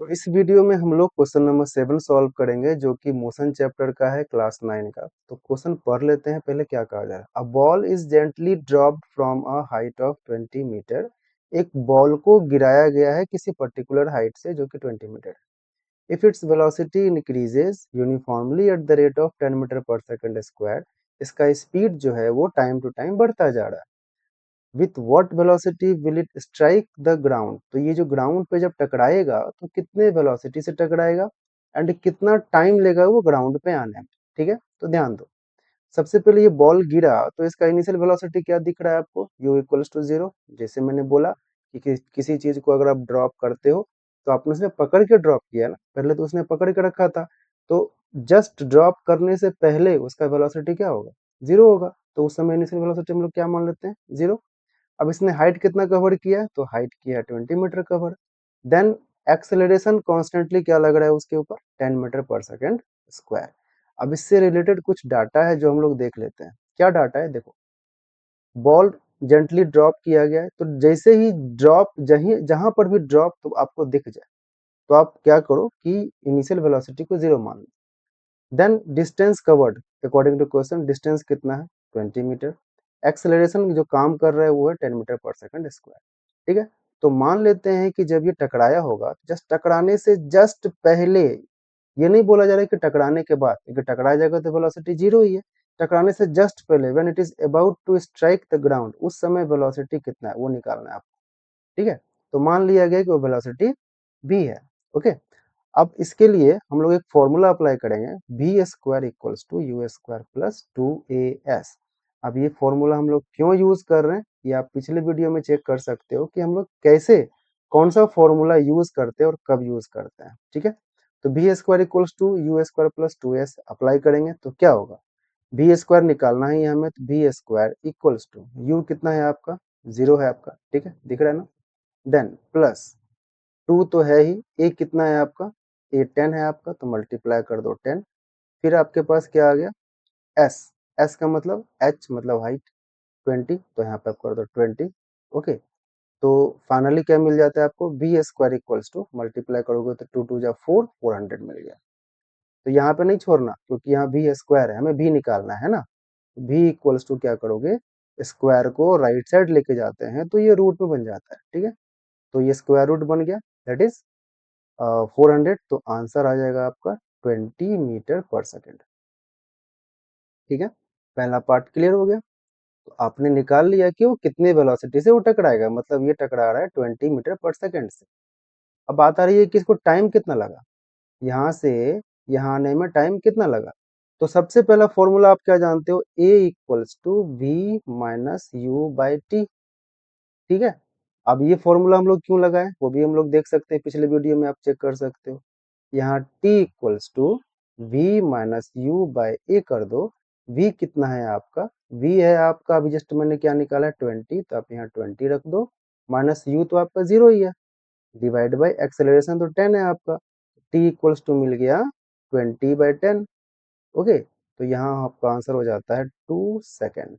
तो इस वीडियो में हम लोग क्वेश्चन नंबर 7 सॉल्व करेंगे जो कि मोशन चैप्टर का है क्लास 9 का। तो क्वेश्चन पढ़ लेते हैं पहले क्या कहा जा रहा है। A ball is gently dropped from a height of 20 metre. एक बॉल को गिराया गया है किसी पर्टिकुलर हाइट से जो कि 20 मीटर है। If its velocity increases uniformly at the rate of 10 metre per second square, इसका स्पीड जो है वो टाइम टू टाइम बढ़ता जा रहा है। With what velocity will it strike the ground, तो ये जो ग्राउंड पे जब टकराएगा तो कितने वेलोसिटी से टकराएगा एंड कितना टाइम लेगा वो ग्राउंड पे आने में। ठीक है, तो ध्यान दो। सबसे पहले ये बॉल गिरा तो इसका इनिशियल वेलोसिटी क्या दिख रहा है आपको, u इक्वल्स टू 0। जैसे मैंने बोला कि किसी चीज को अगर आप ड्रॉप करते हो तो आपने उसने पकड़ के ड्रॉप किया ना, पहले तो उसने पकड़ के रखा था, तो जस्ट ड्रॉप करने से पहले उसका वेलोसिटी क्या होगा, 0 होगा। तो उस समय इनिशियल वेलोसिटी हम लोग क्या मान लेते हैं, 0। अब इसने हाइट कितना कवर किया, तो हाइट किया 20 metre cover. Then acceleration constantly क्या लग रहा है उसके ऊपर, 10 मीटर पर सेकेंड स्क्वायर। अब इससे रिलेटेड कुछ डाटा है जो हम लोग देख लेते हैं। क्या डाटा है, देखो। बॉल जेंटली ड्रॉप किया गया है, तो जैसे ही ड्रॉप जहां पर भी ड्रॉप तो आपको दिख जाए तो आप क्या करो कि इनिशियल वेलोसिटी को 0 मान लो। Then distance covered, according to question distance कितना है, 20 मीटर। एक्सेलरेशन जो काम कर रहा है वो है 10 मीटर पर सेकंड स्क्वायर। ठीक है, तो मान लेते हैं कि जब ये टकराया होगा, जस्ट टकराने से जस्ट पहले, ये नहीं बोला जा रहा है कि टकराने के बाद, क्योंकि टकरा जाएगा तो वेलोसिटी 0 ही है। टकराने से जस्ट पहले, when it is about to strike the ground, उस समय वेलोसिटी कितना है वो निकालना है आपको। ठीक है, तो मान लिया गया कि वो वेलोसिटी v है। ओके, अब इसके लिए हम लोग एक फॉर्मूला अप्लाई करेंगे, v square equals to u square plus 2as। अब ये फॉर्मूला हम लोग क्यों यूज कर रहे हैं, ये आप पिछले वीडियो में चेक कर सकते हो कि हम लोग कैसे, कौन सा फॉर्मूला यूज करते हैं और कब यूज करते हैं। ठीक है, तो v square equals to u square plus 2s apply करेंगे तो क्या होगा, बी स्क्वायर निकालना है हमें, तो v square equals to u कितना है आपका, 0 है आपका। ठीक है, दिख रहा है ना। देन प्लस 2 तो है ही, ए कितना है आपका, ए 10 है आपका, तो मल्टीप्लाई कर दो 10। फिर आपके पास क्या आ गया, एस। एस का मतलब एच मतलब हाइट 20, तो यहाँ पे आप कर दो 20। ओके, तो फाइनली क्या मिल जाता है आपको, v square equals to, multiply करोगे तो 2 2 जा 4, 400 मिल गया। तो यहाँ पे नहीं छोड़ना क्योंकि यहाँ बी स्क्वायर है, हमें बी निकालना है ना। बी इक्वल्स टू क्या करोगे, स्क्वायर को राइट साइड लेके जाते हैं तो ये रूट में बन जाता है। ठीक है, तो ये स्क्वायर रूट बन गया, दैट इज 400। तो आंसर आ जाएगा आपका 20 मीटर पर सेकेंड। ठीक है, पहला पार्ट क्लियर हो गया। तो आपने निकाल लिया कि वो कितने वेलोसिटी से वो टकराएगा, मतलब ये टकरा रहा है 20 मीटर पर सेकेंड से। अब बात आ रही है कि इसको टाइम कितना लगा, यहाँ से यहाँ आने में टाइम कितना लगा। तो सबसे पहला फॉर्मूला आप क्या जानते हो, a equals to v minus u by t. ठीक है, अब ये फॉर्मूला हम लोग क्यों लगाए वो भी हम लोग देख सकते हैं, पिछले वीडियो में आप चेक कर सकते हो। यहाँ t equals to v minus u by a कर दो। v कितना है आपका, v है आपका, अभी जस्ट मैंने क्या निकाला है 20, तो आप यहाँ 20 रख दो, माइनस u तो आपका 0 ही है, डिवाइड बाई एक्सेलरेशन तो 10 है आपका, t इक्वल्स टू मिल गया 20/10। ओके, तो यहाँ आपका आंसर हो जाता है 2 सेकेंड।